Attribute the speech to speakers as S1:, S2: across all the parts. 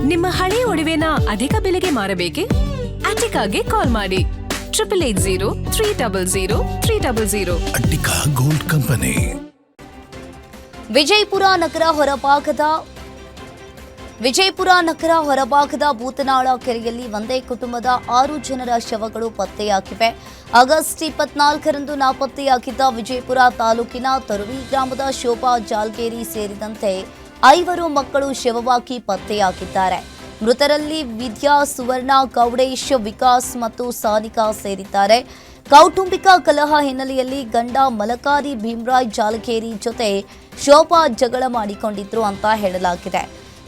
S1: ನಿಮ್ಮ ಹಳೆ ಒಡವೆನ ಅಧಿಕ ಬೆಲೆಗೆ ಮಾರಬೇಕೆ? ಅಟಿಕಾಗೆ ಕಾಲ್ ಮಾಡಿ 8803000300.
S2: Attica gold company.
S3: ವಿಜಯಪುರ ನಗರ ಹೊರಭಾಗದ ಭೂತನಾಳ ಕೆರೆಯಲ್ಲಿ ಒಂದೇ ಕುಟುಂಬದ 6 ಜನರ ಶವಗಳು ಪತ್ತೆಯಾಗಿವೆ. ಆಗಸ್ಟ್ 24ರಂದು ನಾಪತ್ತೆಯಾಗಿದ್ದ ವಿಜಯಪುರ ತಾಲೂಕಿನ ತರುವಿ ಗ್ರಾಮದ ಶೋಭಾ ಜಾಲ್ಗೇರಿ ಸೇರಿದಂತೆ 5 ಮಕ್ಕಳು ಶವವಾಗಿ ಪತ್ತೆಯಾಗಿದ್ದಾರೆ. ಮೃತರಲ್ಲಿ ವಿದ್ಯಾ, ಸುವರ್ಣ, ಗೌಡೇಶ್, ವಿಕಾಸ್ ಮತ್ತು ಸಾನಿಕಾ ಸೇರಿದ್ದಾರೆ. ಕೌಟುಂಬಿಕ ಕಲಹ ಹಿನ್ನೆಲೆಯಲ್ಲಿ ಗಂಡ ಮಲಕಾರಿ ಭೀಮರಾಯ್ ಜಾಲಗೇರಿ ಜೊತೆ ಶೋಭಾ ಜಗಳ ಮಾಡಿಕೊಂಡಿದ್ರು ಅಂತ ಹೇಳಲಾಗಿದೆ.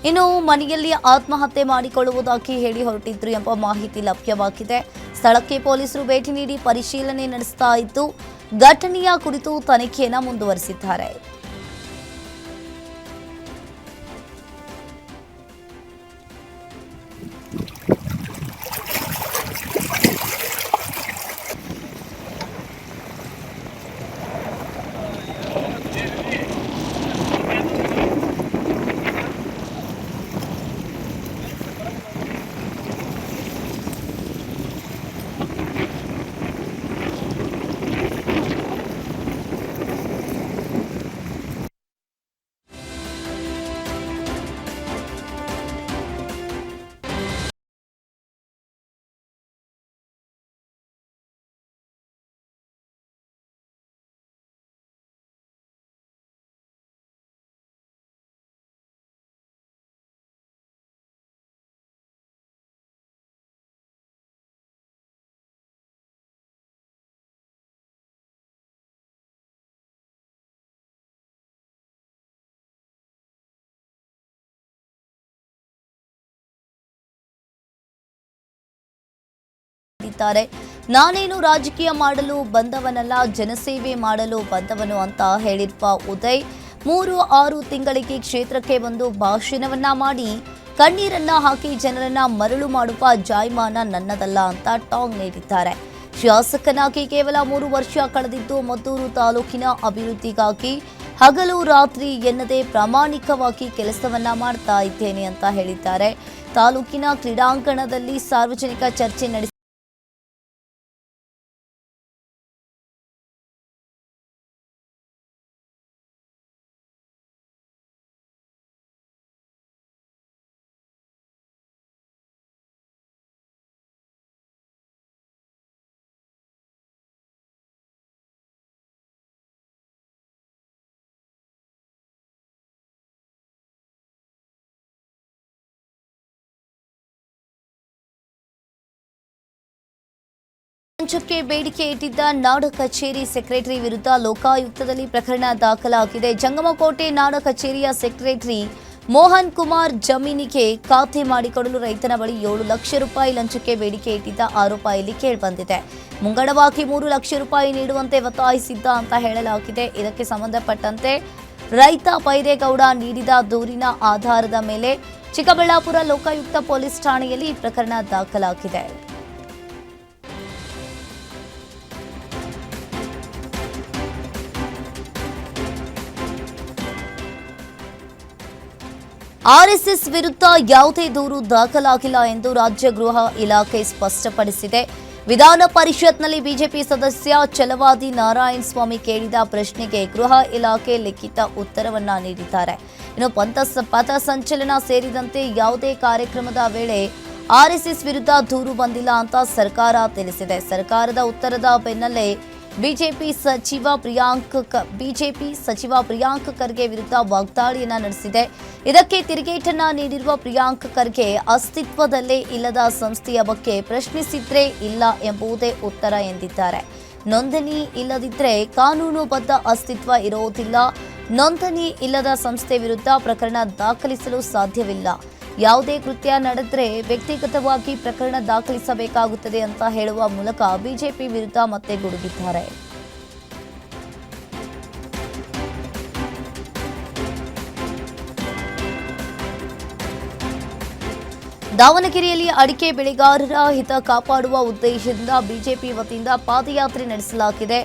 S3: ಇನ್ನು ಮನೆಯಲ್ಲಿ ಆತ್ಮಹತ್ಯೆ ಮಾಡಿಕೊಳ್ಳುವುದಾಗಿ ಹೇಳಿ ಹೊರಟಿದ್ರು ಎಂಬ ಮಾಹಿತಿ ಲಭ್ಯವಾಗಿದೆ. ಸ್ಥಳಕ್ಕೆ ಪೊಲೀಸರು ಭೇಟಿ ನೀಡಿ ಪರಿಶೀಲನೆ ನಡೆಸ್ತಾ ಇದ್ದು ಘಟನೆಯ ಕುರಿತು ತನಿಖೆಯನ್ನು ಮುಂದುವರಿಸಿದ್ದಾರೆ. ನಾನೇನು ರಾಜಕೀಯ ಮಾಡಲು ಬಂದವನಲ್ಲ, ಜನಸೇವೆ ಮಾಡಲು ಬಂದವನು ಅಂತ ಹೇಳಿರುವ ಉದಯ್ 3-6 ತಿಂಗಳಿಗೆ ಕ್ಷೇತ್ರಕ್ಕೆ ಬಂದು ಭಾಷಣವನ್ನ ಮಾಡಿ ಕಣ್ಣೀರನ್ನ ಹಾಕಿ ಜನರನ್ನ ಮರಳು ಮಾಡುವ ಜಾಯಮಾನ ನನ್ನದಲ್ಲ ಅಂತ ಟಾಂಗ್ ನೀಡಿದ್ದಾರೆ. ಶಾಸಕನಾಗಿ ಕೇವಲ 3 ವರ್ಷ ಕಳೆದಿದ್ದು ಮದ್ದೂರು ತಾಲೂಕಿನ ಅಭಿವೃದ್ಧಿಗಾಗಿ ಹಗಲು ರಾತ್ರಿ ಎನ್ನದೇ ಪ್ರಾಮಾಣಿಕವಾಗಿ ಕೆಲಸವನ್ನ ಮಾಡ್ತಾ ಇದ್ದೇನೆ ಅಂತ ಹೇಳಿದ್ದಾರೆ. ತಾಲೂಕಿನ ಕ್ರೀಡಾಂಗಣದಲ್ಲಿ ಸಾರ್ವಜನಿಕ ಚರ್ಚೆ ನಡೆಸಿ ಲಂಚಕ್ಕೆ ಬೇಡಿಕೆ ಇಟ್ಟಿದ್ದ ನಾಡ ಕಚೇರಿ ಸೆಕ್ರೆಟರಿ ವಿರುದ್ಧ ಲೋಕಾಯುಕ್ತದಲ್ಲಿ ಪ್ರಕರಣ ದಾಖಲಾಗಿದೆ. ಜಂಗಮಕೋಟೆ ನಾಡ ಕಚೇರಿಯ ಸೆಕ್ರೆಟರಿ ಮೋಹನ್ ಕುಮಾರ್ ಜಮೀನಿಗೆ ಖಾತೆ ಮಾಡಿಕೊಡಲು ರೈತನ ಬಳಿ 7 ಲಕ್ಷ ರೂಪಾಯಿ ಲಂಚಕ್ಕೆ ಬೇಡಿಕೆ ಇಟ್ಟಿದ್ದ ಆರೋಪ ಇಲ್ಲಿ ಕೇಳಿಬಂದಿದೆ. ಮುಂಗಡವಾಗಿ 3 ಲಕ್ಷ ರೂಪಾಯಿ ನೀಡುವಂತೆ ಒತ್ತಾಯಿಸಿದ್ದ ಅಂತ ಹೇಳಲಾಗಿದೆ. ಇದಕ್ಕೆ ಸಂಬಂಧಪಟ್ಟಂತೆ ರೈತ ಪೈರೇಗೌಡ ನೀಡಿದ ದೂರಿನ ಆಧಾರದ ಮೇಲೆ ಚಿಕ್ಕಬಳ್ಳಾಪುರ ಲೋಕಾಯುಕ್ತ ಪೊಲೀಸ್ ಠಾಣೆಯಲ್ಲಿ ಪ್ರಕರಣ ದಾಖಲಾಗಿದೆ. ಆರ್ಎಸ್ಎಸ್ ವಿರುದ್ಧ ಯಾವುದೇ ದೂರು ದಾಖಲಾಗಿಲ್ಲ ಎಂದು ರಾಜ್ಯ ಗೃಹ ಇಲಾಖೆ ಸ್ಪಷ್ಟಪಡಿಸಿದೆ. ವಿಧಾನ ಪರಿಷತ್ನಲ್ಲಿ ಬಿಜೆಪಿ ಸದಸ್ಯ ಛಲವಾದಿ ನಾರಾಯಣ ಸ್ವಾಮಿ ಕೇಳಿದ ಪ್ರಶ್ನೆಗೆ ಗೃಹ ಇಲಾಖೆ ಲಿಖಿತ ಉತ್ತರವನ್ನ ನೀಡಿದ್ದಾರೆ. ಇನ್ನು ಪಥಸಂಚಲನ ಸೇರಿದಂತೆ ಯಾವುದೇ ಕಾರ್ಯಕ್ರಮದ ವೇಳೆ ಆರ್ಎಸ್ಎಸ್ ವಿರುದ್ಧ ದೂರು ಬಂದಿಲ್ಲ ಅಂತ ಸರ್ಕಾರ ತಿಳಿಸಿದೆ. ಸರ್ಕಾರದ ಉತ್ತರದ ಬೆನ್ನಲ್ಲೇ ಬಿಜೆಪಿ ಸಚಿವ ಪ್ರಿಯಾಂಕ್ ಖರ್ಗೆ ವಿರುದ್ಧ ವಾಗ್ದಾಳಿಯನ್ನ ನಡೆಸಿದೆ. ಇದಕ್ಕೆ ತಿರುಗೇಟನ್ನ ನೀಡಿರುವ ಪ್ರಿಯಾಂಕ್ ಖರ್ಗೆ ಅಸ್ತಿತ್ವದಲ್ಲೇ ಇಲ್ಲದ ಸಂಸ್ಥೆಯ ಬಗ್ಗೆ ಪ್ರಶ್ನಿಸಿದ್ರೆ ಇಲ್ಲ ಎಂಬುದೇ ಉತ್ತರ ಎಂದಿದ್ದಾರೆ. ನೋಂದಣಿ ಇಲ್ಲದಿದ್ದರೆ ಕಾನೂನುಬದ್ಧ ಅಸ್ತಿತ್ವ ಇರೋದಿಲ್ಲ. ನೋಂದಣಿ ಇಲ್ಲದ ಸಂಸ್ಥೆ ವಿರುದ್ಧ ಪ್ರಕರಣ ದಾಖಲಿಸಲು ಸಾಧ್ಯವಿಲ್ಲ. ಯಾವುದೇ ಕೃತ್ಯ ನಡೆದರೆ ವ್ಯಕ್ತಿಗತವಾಗಿ ಪ್ರಕರಣ ದಾಖಲಿಸಬೇಕಾಗುತ್ತದೆ ಅಂತ ಹೇಳುವ ಮೂಲಕ ಬಿಜೆಪಿ ವಿರುದ್ಧ ಮತ್ತೆ ಗುಡುಗಿದ್ದಾರೆ. ದಾವಣಗೆರೆಯಲ್ಲಿ ಅಡಿಕೆ ಬೆಳೆಗಾರರ ಹಿತ ಕಾಪಾಡುವ ಉದ್ದೇಶದಿಂದ ಬಿಜೆಪಿ ವತಿಯಿಂದ ಪಾದಯಾತ್ರೆ ನಡೆಸಲಾಗಿದೆ.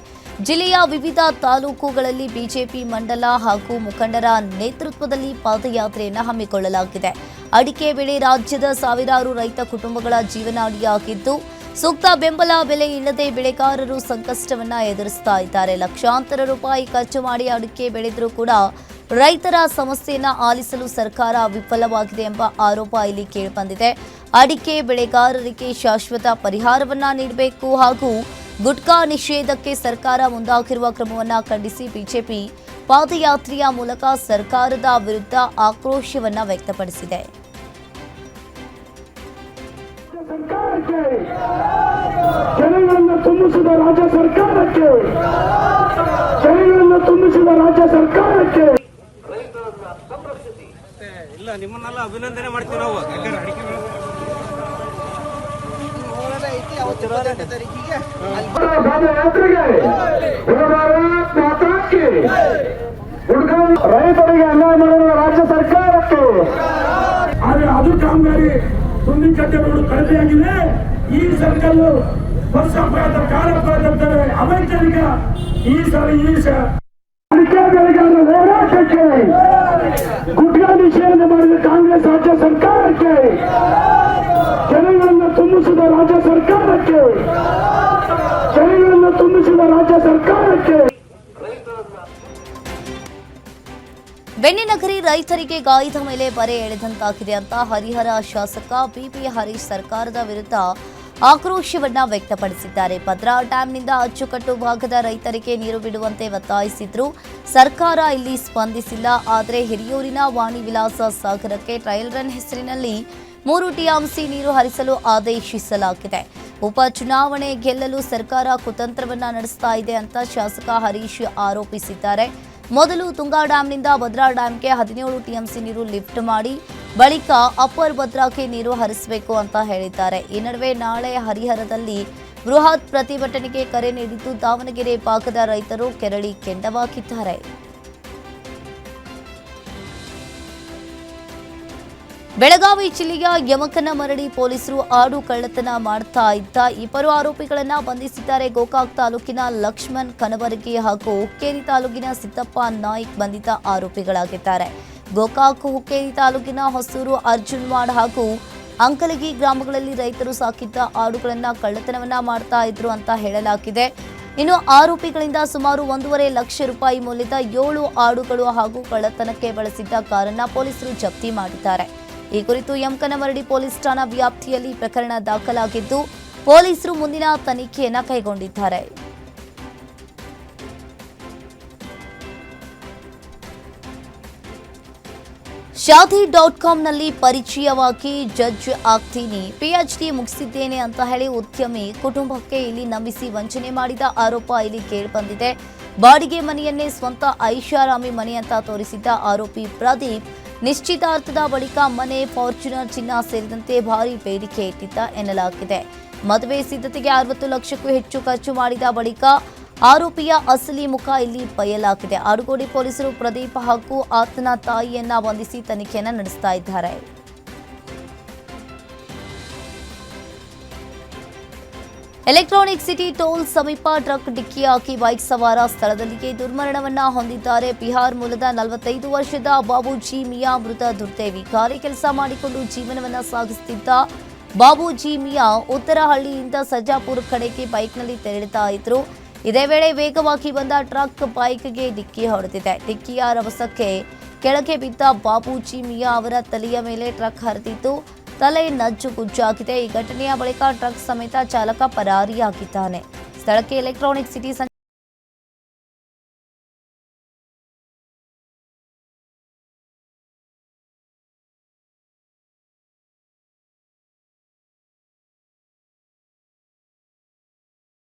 S3: ಜಿಲ್ಲೆಯ ವಿವಿಧ ತಾಲೂಕುಗಳಲ್ಲಿ ಬಿಜೆಪಿ ಮಂಡಲ ಹಾಗೂ ಮುಖಂಡರ ನೇತೃತ್ವದಲ್ಲಿ ಪಾದಯಾತ್ರೆಯನ್ನು ಹಮ್ಮಿಕೊಳ್ಳಲಾಗಿದೆ. ಅಡಿಕೆ ಬೆಳೆ ರಾಜ್ಯದ ಸಾವಿರಾರು ರೈತ ಕುಟುಂಬಗಳ ಜೀವನಾಡಿಯಾಗಿದ್ದು, ಸೂಕ್ತ ಬೆಂಬಲ ಬೆಲೆ ಇಲ್ಲದೆ ಬೆಳೆಗಾರರು ಸಂಕಷ್ಟವನ್ನ ಎದುರಿಸ್ತಾ ಇದ್ದಾರೆ. ಲಕ್ಷಾಂತರ ರೂಪಾಯಿ ಖರ್ಚು ಮಾಡಿ ಅಡಿಕೆ ಬೆಳೆದರೂ ಕೂಡ ರೈತರ ಸಮಸ್ಯೆಯನ್ನ ಆಲಿಸಲು ಸರ್ಕಾರ ವಿಫಲವಾಗಿದೆ ಎಂಬ ಆರೋಪ ಇಲ್ಲಿ ಕೇಳಿಬಂದಿದೆ. ಅಡಿಕೆ ಬೆಳೆಗಾರರಿಗೆ ಶಾಶ್ವತ ಪರಿಹಾರವನ್ನ ನೀಡಬೇಕು ಹಾಗೂ ಗುಟ್ಕಾ ನಿಷೇಧಕ್ಕೆ ಸರ್ಕಾರ ಮುಂದಾಗಿರುವ ಕ್ರಮವನ್ನ ಖಂಡಿಸಿ ಬಿಜೆಪಿ ಪಾದಯಾತ್ರೆಯ ಮೂಲಕ ಸರ್ಕಾರದ ವಿರುದ್ಧ ಆಕ್ರೋಶವನ್ನ ವ್ಯಕ್ತಪಡಿಸಿದೆ.
S4: ಜನಗಳನ್ನು ತುಂಬಿಸಿದ ರಾಜ್ಯ ಸರ್ಕಾರಕ್ಕೆ
S5: ಇಲ್ಲ ನಿಮ್ಮನ್ನೆಲ್ಲ ಅಭಿನಂದನೆ ಮಾಡ್ತೀವಿ ನಾವು.
S4: ರೈತರಿಗೆ ಅನ್ಯಾಯ ಮಾಡಿರುವ ರಾಜ್ಯ ಸರ್ಕಾರಕ್ಕೆ ಆದರೆ ಅದು ಕಾಮಗಾರಿ ತುಂಬಿನ ಕಟ್ಟೆ ರೋಡ್ ಕಳಪೆಯಾಗಿದೆ. ಈ ಸರ್ಕಲ್ ಬಸ್ ಅಪಘಾತ ಕಾರ ಅಪಘಾತ ಅವೈಜ್ಞಾನಿಕ. ಈ ಅಡಿಕೆ ಬೆಳೆಗಾರರ ಹೋರಾಟಕ್ಕೆ ಗುಟ್ಕಾ ನಿಷೇಧ ಮಾಡಿದ ಕಾಂಗ್ರೆಸ್ ರಾಜ್ಯ ಸರ್ಕಾರಕ್ಕೆ, ಜನಗಳನ್ನು ತುಂಬಿಸಿದ ರಾಜ್ಯ ಸರ್ಕಾರಕ್ಕೆ
S3: ಬೆಣ್ಣಿನಗರಿ ರೈತರಿಗೆ ಗಾಯದ ಮೇಲೆ ಬರೆ ಎಳೆದಂತಾಗಿದೆ ಅಂತ ಹರಿಹರ ಶಾಸಕ ಬಿಪಿ ಹರೀಶ್ ಸರ್ಕಾರದ ವಿರುದ್ಧ ಆಕ್ರೋಶವನ್ನ ವ್ಯಕ್ತಪಡಿಸಿದ್ದಾರೆ. ಭದ್ರಾ ಡ್ಯಾಂನಿಂದ ಅಚ್ಚುಕಟ್ಟು ಭಾಗದ ರೈತರಿಗೆ ನೀರು ಬಿಡುವಂತೆ ಒತ್ತಾಯಿಸಿದ್ರು. ಸರ್ಕಾರ ಇಲ್ಲಿ ಸ್ಪಂದಿಸಿಲ್ಲ. ಆದರೆ ಹಿರಿಯೂರಿನ ವಾಣಿ ವಿಲಾಸ ಸಾಗರಕ್ಕೆ ಟ್ರಯಲ್ ರನ್ ಹೆಸರಿನಲ್ಲಿ 3 ಟಿಎಂಸಿ ನೀರು ಹರಿಸಲು ಆದೇಶಿಸಲಾಗಿದೆ. ಉಪಚುನಾವಣೆ ಗೆಲ್ಲಲು ಸರ್ಕಾರ ಕುತಂತ್ರವನ್ನ ನಡೆಸ್ತಾ ಇದೆ ಅಂತ ಶಾಸಕ ಹರೀಶ್ ಆರೋಪಿಸಿದ್ದಾರೆ. ಮೊದಲು ತುಂಗಾ ಡ್ಯಾಂನಿಂದ ಭದ್ರಾ ಡ್ಯಾಂಗೆ 17 ಟಿಎಂಸಿ ನೀರು ಲಿಫ್ಟ್ ಮಾಡಿ ಬಳಿಕ ಅಪ್ಪರ್ ಭದ್ರಾಕ್ಕೆ ನೀರು ಹರಿಸಬೇಕು ಅಂತ ಹೇಳಿದ್ದಾರೆ. ಈ ನಡುವೆ ನಾಳೆ ಹರಿಹರದಲ್ಲಿ ಬೃಹತ್ ಪ್ರತಿಭಟನೆಗೆ ಕರೆ ನೀಡಿದ್ದು, ದಾವಣಗೆರೆ ಭಾಗದ ರೈತರು ಕೆರಳಿ ಕೆಂಡವಾಗಿದ್ದಾರೆ. ಬೆಳಗಾವಿ ಜಿಲ್ಲೆಯ ಯಮಕನಮರಡಿ ಪೊಲೀಸರು ಆಡು ಕಳ್ಳತನ ಮಾಡ್ತಾ ಇದ್ದ 2 ಆರೋಪಿಗಳನ್ನು ಬಂಧಿಸಿದ್ದಾರೆ. ಗೋಕಾಕ್ ತಾಲೂಕಿನ ಲಕ್ಷ್ಮಣ್ ಕನವರಗಿ ಹಾಗೂ ಹುಕ್ಕೇರಿ ತಾಲೂಕಿನ ಸಿದ್ದಪ್ಪ ನಾಯ್ಕ್ ಬಂಧಿತ ಆರೋಪಿಗಳಾಗಿದ್ದಾರೆ. ಗೋಕಾಕ್ ಹುಕ್ಕೇರಿ ತಾಲೂಕಿನ ಹೊಸೂರು ಅರ್ಜುನ್ವಾಡ್ ಹಾಗೂ ಅಂಕಲಗಿ ಗ್ರಾಮಗಳಲ್ಲಿ ರೈತರು ಸಾಕಿದ್ದ ಆಡುಗಳನ್ನು ಕಳ್ಳತನವನ್ನ ಮಾಡ್ತಾ ಇದ್ರು ಅಂತ ಹೇಳಲಾಗಿದೆ. ಇನ್ನು ಆರೋಪಿಗಳಿಂದ ಸುಮಾರು 1.5 ಲಕ್ಷ ರೂಪಾಯಿ ಮೌಲ್ಯದ 7 ಆಡುಗಳು ಹಾಗೂ ಕಳ್ಳತನಕ್ಕೆ ಬಳಸಿದ್ದ ಕಾರನ್ನ ಪೊಲೀಸರು ಜಪ್ತಿ ಮಾಡಿದ್ದಾರೆ. ಈ ಕುರಿತು ಯಮಕನಮರಡಿ ಪೊಲೀಸ್ ಠಾಣಾ ವ್ಯಾಪ್ತಿಯಲ್ಲಿ ಪ್ರಕರಣ ದಾಖಲಾಗಿದ್ದು, ಪೊಲೀಸರು ಮುಂದಿನ ತನಿಖೆಯನ್ನ ಕೈಗೊಂಡಿದ್ದಾರೆ. ಶಾದಿ.ಕಾಮ್ನಲ್ಲಿ ಪರಿಚಯವಾಗಿ ಜಡ್ಜ್ ಆಗ್ತೀನಿ, ಪಿಎಚ್ಡಿ ಮುಗಿಸಿದ್ದೇನೆ ಅಂತ ಹೇಳಿ ಉದ್ಯಮಿ ಕುಟುಂಬಕ್ಕೆ ಇಲ್ಲಿ ನಂಬಿಸಿ ವಂಚನೆ ಮಾಡಿದ ಆರೋಪ ಇಲ್ಲಿ ಕೇಳಿಬಂದಿದೆ. ಬಾಡಿಗೆ ಮನೆಯನ್ನೇ ಸ್ವಂತ ಐಷಾರಾಮಿ ಮನೆ ಅಂತ ತೋರಿಸಿದ್ದ ಆರೋಪಿ ಪ್ರದೀಪ್ ನಿಶ್ಚಿತಾರ್ಥದ ಬಳಿಕ ಮನೆ, ಫಾರ್ಚುನರ್, ಚಿನ್ನ ಸೇರಿದಂತೆ ಭಾರಿ ಬೇಡಿಕೆ ಇಟ್ಟಿದ್ದ ಎನ್ನಲಾಗಿದೆ. ಮದುವೆ ಸಿದ್ಧತೆಗೆ 60 ಲಕ್ಷಕ್ಕೂ ಹೆಚ್ಚು ಖರ್ಚು ಮಾಡಿದ ಬಳಿಕ ಆರೋಪಿಯ ಅಸಲಿ ಮುಖ ಇಲ್ಲಿ ಬಯಲಾಗಿದೆ. ಆಡುಗೋಡಿ ಪೊಲೀಸರು ಪ್ರದೀಪ್ ಹಾಗೂ ಆತನ ತಾಯಿಯನ್ನ ಬಂಧಿಸಿ ತನಿಖೆಯನ್ನ ನಡೆಸ್ತಾ ಇದ್ದಾರೆ. ಎಲೆಕ್ಟ್ರಾನಿಕ್ ಸಿಟಿ ಟೋಲ್ ಸಮೀಪ ಟ್ರಕ್ ಡಿಕ್ಕಿಯಾಗಿ ಬೈಕ್ ಸವಾರ ಸ್ಥಳದಲ್ಲಿಯೇ ದುರ್ಮರಣವನ್ನ ಹೊಂದಿದ್ದಾರೆ. ಬಿಹಾರ್ ಮೂಲದ 45 ವರ್ಷದ ಬಾಬೂಜಿ ಮಿಯಾ ಮೃತ ದುರ್ದೈವಿ. ಗಾರೆ ಕೆಲಸ ಮಾಡಿಕೊಂಡು ಜೀವನವನ್ನ ಸಾಗಿಸುತ್ತಿದ್ದ ಬಾಬೂಜಿ ಮಿಯಾ ಉತ್ತರಹಳ್ಳಿಯಿಂದ ಸರ್ಜಾಪುರ ಕಡೆಗೆ ಬೈಕ್ನಲ್ಲಿ ತೆರಳುತ್ತಾ ಇದ್ರು. ಇದೇ ವೇಳೆ ವೇಗವಾಗಿ ಬಂದ ಟ್ರಕ್ ಬೈಕ್ಗೆ ಡಿಕ್ಕಿ ಹೊಡೆದಿದೆ. ಡಿಕ್ಕಿಯ ರಭಸಕ್ಕೆ ಕೆಳಗೆ ಬಿದ್ದ ಬಾಬೂಜಿ ಮಿಯಾ ಅವರ ತಲೆಯ ಮೇಲೆ ಟ್ರಕ್ ಹರಿದಿದ್ದು, ತಲೆ ನಜ್ಜುಗುಜ್ಜಾಗಿದೆ. ಈ ಘಟನೆಯ ಬಳಿಕ ಟ್ರಕ್ ಸಮೇತ ಚಾಲಕ ಪರಾರಿಯಾಗಿದ್ದಾನೆ. ಸ್ಥಳಕ್ಕೆ ಎಲೆಕ್ಟ್ರಾನಿಕ್ ಸಿಟಿ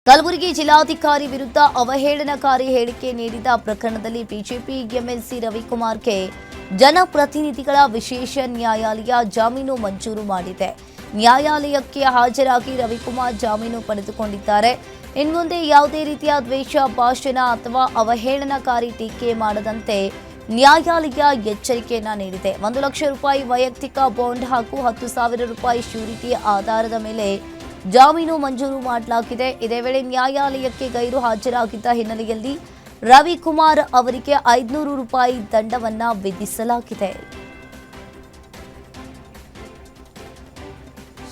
S3: ಕಲಬುರಗಿ ಜಿಲ್ಲಾಧಿಕಾರಿ ವಿರುದ್ಧ ಅವಹೇಳನಕಾರಿ ಹೇಳಿಕೆ ನೀಡಿದ ಪ್ರಕರಣದಲ್ಲಿ ಬಿಜೆಪಿ ಎಂಎಲ್ಸಿ ರವಿಕುಮಾರ್ಗೆ ಜನಪ್ರತಿನಿಧಿಗಳ ವಿಶೇಷ ನ್ಯಾಯಾಲಯ ಜಾಮೀನು ಮಂಜೂರು ಮಾಡಿದೆ. ನ್ಯಾಯಾಲಯಕ್ಕೆ ಹಾಜರಾಗಿ ರವಿಕುಮಾರ್ ಜಾಮೀನು ಪಡೆದುಕೊಂಡಿದ್ದಾರೆ. ಇನ್ಮುಂದೆ ಯಾವುದೇ ರೀತಿಯ ದ್ವೇಷ ಭಾಷಣ ಅಥವಾ ಅವಹೇಳನಕಾರಿ ಟೀಕೆ ಮಾಡದಂತೆ ನ್ಯಾಯಾಲಯ ಎಚ್ಚರಿಕೆಯನ್ನ ನೀಡಿದೆ. 1 ಲಕ್ಷ ರೂಪಾಯಿ ವೈಯಕ್ತಿಕ ಬಾಂಡ್ ಹಾಗೂ 10,000 ರೂಪಾಯಿ ಶ್ಯೂರಿಟಿ ಆಧಾರದ ಮೇಲೆ ಜಾಮೀನು ಮಂಜೂರು ಮಾಡಲಾಗಿದೆ. ಇದೇ ವೇಳೆ ನ್ಯಾಯಾಲಯಕ್ಕೆ ಗೈರು ಹಾಜರಾಗಿದ್ದ ಹಿನ್ನೆಲೆಯಲ್ಲಿ ರವಿಕುಮಾರ್ ಅವರಿಗೆ 500 ರೂಪಾಯಿ ದಂಡವನ್ನ ವಿಧಿಸಲಾಗಿದೆ.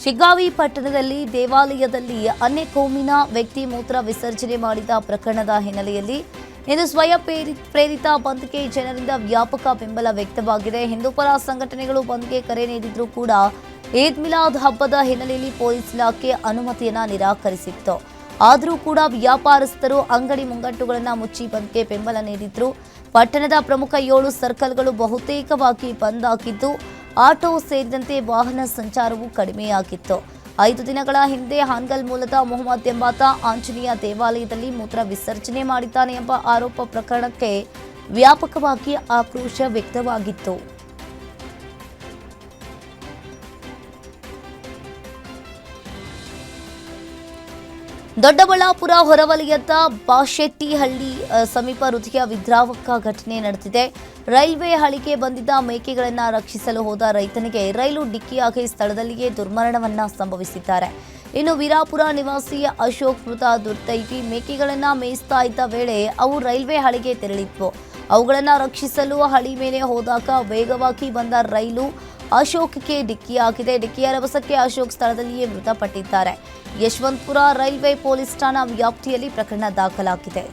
S3: ಶಿಗ್ಗಾವಿ ಪಟ್ಟಣದಲ್ಲಿ ದೇವಾಲಯದಲ್ಲಿ ಅನ್ಯ ಕೋಮಿನ ವ್ಯಕ್ತಿ ಮೂತ್ರ ವಿಸರ್ಜನೆ ಮಾಡಿದ ಪ್ರಕರಣದ ಹಿನ್ನೆಲೆಯಲ್ಲಿ ಇಂದು ಸ್ವಯಂ ಪ್ರೇರಿತ ಬಂದ್ಗೆ ಜನರಿಂದ ವ್ಯಾಪಕ ಬೆಂಬಲ ವ್ಯಕ್ತವಾಗಿದೆ. ಹಿಂದೂಪರ ಸಂಘಟನೆಗಳು ಬಂದ್ಗೆ ಕರೆ ನೀಡಿದ್ರೂ ಕೂಡ ಈದ್ ಮಿಲಾದ್ ಹಬ್ಬದ ಹಿನ್ನೆಲೆಯಲ್ಲಿ ಪೊಲೀಸ್ ಇಲಾಖೆ ಅನುಮತಿಯನ್ನ ನಿರಾಕರಿಸಿತ್ತು. ಆದರೂ ಕೂಡ ವ್ಯಾಪಾರಸ್ಥರು ಅಂಗಡಿ ಮುಂಗಟ್ಟುಗಳನ್ನು ಮುಚ್ಚಿ ಬಂದ್ಗೆ ಬೆಂಬಲ ನೀಡಿದ್ರು. ಪಟ್ಟಣದ ಪ್ರಮುಖ 7 ಸರ್ಕಲ್ಗಳು ಬಹುತೇಕವಾಗಿ ಬಂದ್ ಆಗಿದ್ದು ಆಟೋ ಸೇರಿದಂತೆ ವಾಹನ ಸಂಚಾರವೂ ಕಡಿಮೆಯಾಗಿತ್ತು. 5 ದಿನಗಳ ಹಿಂದೆ ಹಾನ್ಗಲ್ ಮೂಲದ ಮೊಹಮ್ಮದ್ ಎಂಬಾತ ಆಂಜನೇಯ ದೇವಾಲಯದಲ್ಲಿ ಮೂತ್ರ ವಿಸರ್ಜನೆ ಮಾಡಿದ್ದಾನೆ ಎಂಬ ಆರೋಪ ಪ್ರಕರಣಕ್ಕೆ ವ್ಯಾಪಕವಾಗಿ ಆಕ್ರೋಶ ವ್ಯಕ್ತವಾಗಿತ್ತು. ದೊಡ್ಡಬಳ್ಳಾಪುರ ಹೊರವಲಯದ ಬಾಶೆಟ್ಟಿಹಳ್ಳಿ ಸಮೀಪ ಹೃದಯ ವಿದ್ರಾವಕ ಘಟನೆ ನಡೆದಿದೆ. ರೈಲ್ವೆ ಹಳಿಗೆ ಬಂದಿದ್ದ ಮೇಕೆಗಳನ್ನು ರಕ್ಷಿಸಲು ಹೋದ ರೈತನಿಗೆ ರೈಲು ಡಿಕ್ಕಿಯಾಗಿ ಸ್ಥಳದಲ್ಲಿಯೇ ದುರ್ಮರಣವನ್ನ ಸಂಭವಿಸಿದ್ದಾರೆ. ಇನ್ನು ವೀರಾಪುರ ನಿವಾಸಿ ಅಶೋಕ್ ಮೃತ ದುರ್ದೈವಿ ಮೇಕೆಗಳನ್ನು ಮೇಯಿಸ್ತಾ ಇದ್ದ ವೇಳೆ ಅವು ರೈಲ್ವೆ ಹಳಿಗೆ ತೆರಳಿದ್ವು. ಅವುಗಳನ್ನು ರಕ್ಷಿಸಲು ಹಳಿ ಮೇಲೆ ಹೋದಾಗ ವೇಗವಾಗಿ ಬಂದ ರೈಲು ಅಶೋಕ್ಗೆ ಡಿಕ್ಕಿಯಾಗಿದೆ. ಡಿಕ್ಕಿಯ ರಭಸಕ್ಕೆ ಅಶೋಕ್ ಸ್ಥಳದಲ್ಲಿಯೇ ಮೃತಪಟ್ಟಿದ್ದಾರೆ. ಯಶವಂತಪುರ ರೈಲ್ವೆ ಪೊಲೀಸ್ ಠಾಣಾ ವ್ಯಾಪ್ತಿಯಲ್ಲಿ ಪ್ರಕರಣ ದಾಖಲಾಗಿದೆ.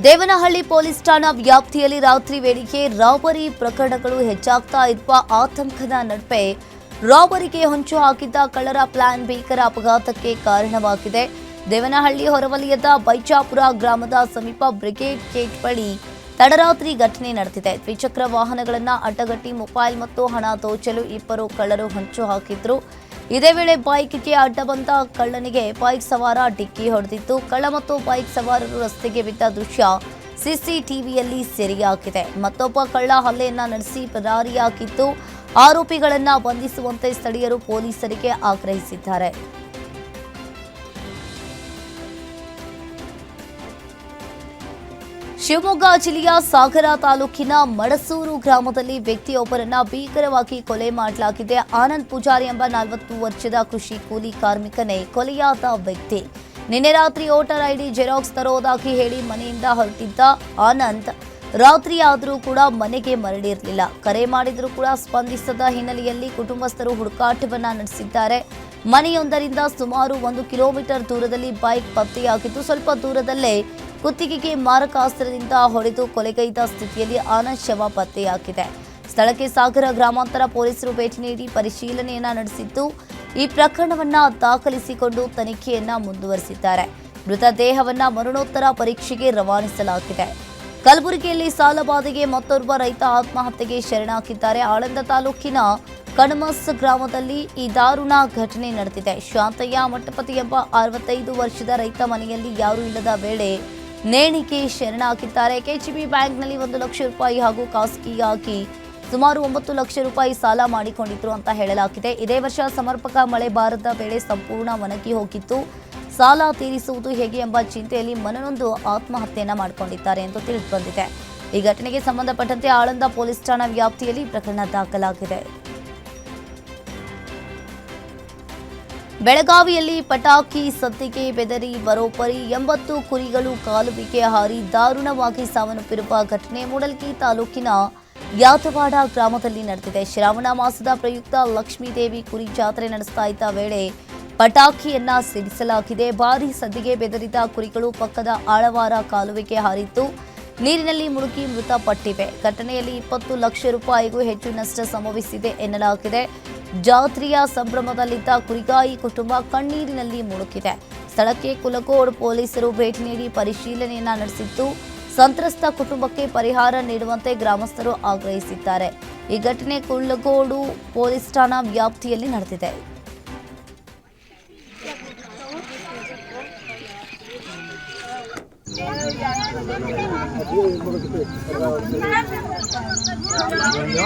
S3: ದೇವನಹಳ್ಳಿ ಪೊಲೀಸ್ ಠಾಣಾ ವ್ಯಾಪ್ತಿಯಲ್ಲಿ ರಾತ್ರಿ ವೇಳೆಗೆ ರಾಬರಿ ಪ್ರಕರಣಗಳು ಹೆಚ್ಚಾಗ್ತಾ ಇರುವ ಆತಂಕದ ನಡುವೆ ರಾಬರಿಗೆ ಹೊಂಚು ಹಾಕಿದ್ದ ಕಳ್ಳರ ಪ್ಲಾನ್ ಭೀಕರ ಅಪಘಾತಕ್ಕೆ ಕಾರಣವಾಗಿದೆ. ದೇವನಹಳ್ಳಿ ಹೊರವಲಯದ ಬೈಚಾಪುರ ಗ್ರಾಮದ ಸಮೀಪ ಬ್ರಿಗೇಡ್ ಗೇಟ್ ಬಳಿ ತಡರಾತ್ರಿ ಘಟನೆ ನಡೆದಿದೆ. ದ್ವಿಚಕ್ರ ವಾಹನಗಳನ್ನು ಅಡ್ಡಗಟ್ಟಿ ಮೊಬೈಲ್ ಮತ್ತು ಹಣ ದೋಚಲು 2 ಕಳ್ಳರು ಹೊಂಚು ಹಾಕಿದ್ರು. ಇದೇ ವೇಳೆ ಬೈಕ್ಗೆ ಅಡ್ಡ ಬಂದ ಕಳ್ಳನಿಗೆ ಬೈಕ್ ಸವಾರ ಡಿಕ್ಕಿ ಹೊಡೆದಿತ್ತು. ಕಳ್ಳ ಮತ್ತು ಬೈಕ್ ಸವಾರರು ರಸ್ತೆಗೆ ಬಿದ್ದ ದೃಶ್ಯ ಸಿಸಿಟಿವಿಯಲ್ಲಿ ಸೆರೆಯಾಗಿದೆ. ಮತ್ತೊಬ್ಬ ಕಳ್ಳ ಹಲ್ಲೆಯನ್ನ ನಡೆಸಿ ಪರಾರಿಯಾಗಿದ್ದು ಆರೋಪಿಗಳನ್ನ ಬಂಧಿಸುವಂತೆ ಸ್ಥಳೀಯರು ಪೊಲೀಸರಿಗೆ ಆಗ್ರಹಿಸಿದ್ದಾರೆ. ಶಿವಮೊಗ್ಗ ಜಿಲ್ಲೆಯ ಸಾಗರ ತಾಲೂಕಿನ ಮಡಸೂರು ಗ್ರಾಮದಲ್ಲಿ ವ್ಯಕ್ತಿಯೊಬ್ಬರನ್ನ ಭೀಕರವಾಗಿ ಕೊಲೆ ಮಾಡಲಾಗಿದೆ. ಆನಂದ್ ಪೂಜಾರಿ ಎಂಬ 40 ವರ್ಷದ ಕೃಷಿ ಕೂಲಿ ಕಾರ್ಮಿಕನೇ ಕೊಲೆಯಾದ ವ್ಯಕ್ತಿ. ನಿನ್ನೆ ರಾತ್ರಿ ವೋಟರ್ ಐಡಿ ಜೆರಾಕ್ಸ್ ತರೋದಾಗಿ ಹೇಳಿ ಮನೆಯಿಂದ ಹೊರಟಿದ್ದ ಆನಂದ್ ರಾತ್ರಿ ಆದರೂ ಕೂಡ ಮನೆಗೆ ಮರಳಿರಲಿಲ್ಲ. ಕರೆ ಮಾಡಿದರೂ ಕೂಡ ಸ್ಪಂದಿಸದ ಹಿನ್ನೆಲೆಯಲ್ಲಿ ಕುಟುಂಬಸ್ಥರು ಹುಡುಕಾಟವನ್ನ ನಡೆಸಿದ್ದಾರೆ. ಮನೆಯೊಂದರಿಂದ ಸುಮಾರು 1 ಕಿಲೋಮೀಟರ್ ದೂರದಲ್ಲಿ ಬೈಕ್ ಪತ್ತೆಯಾಗಿದ್ದು ಸ್ವಲ್ಪ ದೂರದಲ್ಲೇ ಕುತ್ತಿಗೆಗೆ ಮಾರಕಾಸ್ತ್ರದಿಂದ ಹೊಡೆದು ಕೊಲೆಗೈದ ಸ್ಥಿತಿಯಲ್ಲಿ ಆನಂದ್ ಶವ ಪತ್ತೆಯಾಗಿದೆ. ಸ್ಥಳಕ್ಕೆ ಸಾಗರ ಗ್ರಾಮಾಂತರ ಪೊಲೀಸರು ಭೇಟಿ ನೀಡಿ ಪರಿಶೀಲನೆಯನ್ನ ನಡೆಸಿದ್ದು ಈ ಪ್ರಕರಣವನ್ನ ದಾಖಲಿಸಿಕೊಂಡು ತನಿಖೆಯನ್ನ ಮುಂದುವರೆಸಿದ್ದಾರೆ. ಮೃತದೇಹವನ್ನ ಮರಣೋತ್ತರ ಪರೀಕ್ಷೆಗೆ ರವಾನಿಸಲಾಗಿದೆ. ಕಲಬುರಗಿಯಲ್ಲಿ ಸಾಲಬಾಧೆಗೆ ಮತ್ತೋರ್ವ ರೈತ ಆತ್ಮಹತ್ಯೆಗೆ ಶರಣಾಗಿದ್ದಾರೆ. ಆಳಂದ ತಾಲೂಕಿನ ಕಣಮಸ್ ಗ್ರಾಮದಲ್ಲಿ ಈ ದಾರುಣ ಘಟನೆ ನಡೆದಿದೆ. ಶಾಂತಯ್ಯ ಮಠಪತಿ ಎಂಬ 65 ವರ್ಷದ ರೈತ ಮನೆಯಲ್ಲಿ ಯಾರೂ ಇಲ್ಲದ ವೇಳೆ ನೇಣಿಗೆ ಶರಣಾಗಿದ್ದಾರೆ. ಕೆಜಿಬಿ ಬ್ಯಾಂಕ್ನಲ್ಲಿ 1 ಲಕ್ಷ ರೂಪಾಯಿ ಹಾಗೂ ಖಾಸಗಿಯಾಗಿ ಸುಮಾರು 9 ಲಕ್ಷ ರೂಪಾಯಿ ಸಾಲ ಮಾಡಿಕೊಂಡಿದ್ರು ಅಂತ ಹೇಳಲಾಗಿದೆ. ಇದೇ ವರ್ಷ ಸಮರ್ಪಕ ಮಳೆ ಬಾರದ ವೇಳೆ ಸಂಪೂರ್ಣ ಒಣಗಿ ಹೋಗಿತ್ತು. ಸಾಲ ತೀರಿಸುವುದು ಹೇಗೆ ಎಂಬ ಚಿಂತೆಯಲ್ಲಿ ಮನನೊಂದು ಆತ್ಮಹತ್ಯೆಯನ್ನ ಮಾಡಿಕೊಂಡಿದ್ದಾರೆ ಎಂದು ತಿಳಿದುಬಂದಿದೆ. ಈ ಘಟನೆಗೆ ಸಂಬಂಧಪಟ್ಟಂತೆ ಆಳಂದ ಪೊಲೀಸ್ ಠಾಣಾ ವ್ಯಾಪ್ತಿಯಲ್ಲಿ ಪ್ರಕರಣ ದಾಖಲಾಗಿದೆ. ಬೆಳಗಾವಿಯಲ್ಲಿ ಪಟಾಕಿ ಸದ್ದಿಗೆ ಬೆದರಿ ಬರೋಬ್ಬರಿ 80 ಕುರಿಗಳು ಕಾಲುವೆಗೆ ಹಾರಿ ದಾರುಣವಾಗಿ ಸಾವನ್ನಪ್ಪಿರುವ ಘಟನೆ ಮೂಡಲಗಿ ತಾಲೂಕಿನ ಯಾದವಾಡ ಗ್ರಾಮದಲ್ಲಿ ನಡೆದಿದೆ. ಶ್ರಾವಣ ಮಾಸದ ಪ್ರಯುಕ್ತ ಲಕ್ಷ್ಮೀದೇವಿ ಕುರಿ ಜಾತ್ರೆ ನಡೆಸ್ತಾ ಇದ್ದ ವೇಳೆ ಪಟಾಕಿಯನ್ನ ಸಿಡಿಸಲಾಗಿದೆ. ಭಾರೀ ಸದ್ದಿಗೆ ಬೆದರಿದ ಕುರಿಗಳು ಪಕ್ಕದ ಆಳವಾರ ಕಾಲುವೆಗೆ ಹಾರಿದ್ದು ನೀರಿನಲ್ಲಿ ಮುಳುಗಿ ಮೃತಪಟ್ಟಿವೆ. ಘಟನೆಯಲ್ಲಿ 20 ಲಕ್ಷ ರೂಪಾಯಿಗೂ ಹೆಚ್ಚು ನಷ್ಟ ಸಂಭವಿಸಿದೆ ಎನ್ನಲಾಗಿದೆ. ಜಾತ್ರೆಯ ಸಂಭ್ರಮದಲ್ಲಿದ್ದ ಕುರಿಗಾಯಿ ಕುಟುಂಬ ಕಣ್ಣೀರಿನಲ್ಲಿ ಮುಳುಗಿದೆ. ಸ್ಥಳಕ್ಕೆ ಕುಲಗೋಡ್ ಪೊಲೀಸರು ಭೇಟಿ ನೀಡಿ ಪರಿಶೀಲನೆಯನ್ನ ನಡೆಸಿದ್ದು ಸಂತ್ರಸ್ತ ಕುಟುಂಬಕ್ಕೆ ಪರಿಹಾರ ನೀಡುವಂತೆ ಗ್ರಾಮಸ್ಥರು ಆಗ್ರಹಿಸಿದ್ದಾರೆ. ಈ ಘಟನೆ ಕುಲಗೋಡು ಪೊಲೀಸ್ ಠಾಣಾ ವ್ಯಾಪ್ತಿಯಲ್ಲಿ ನಡೆದಿದೆ.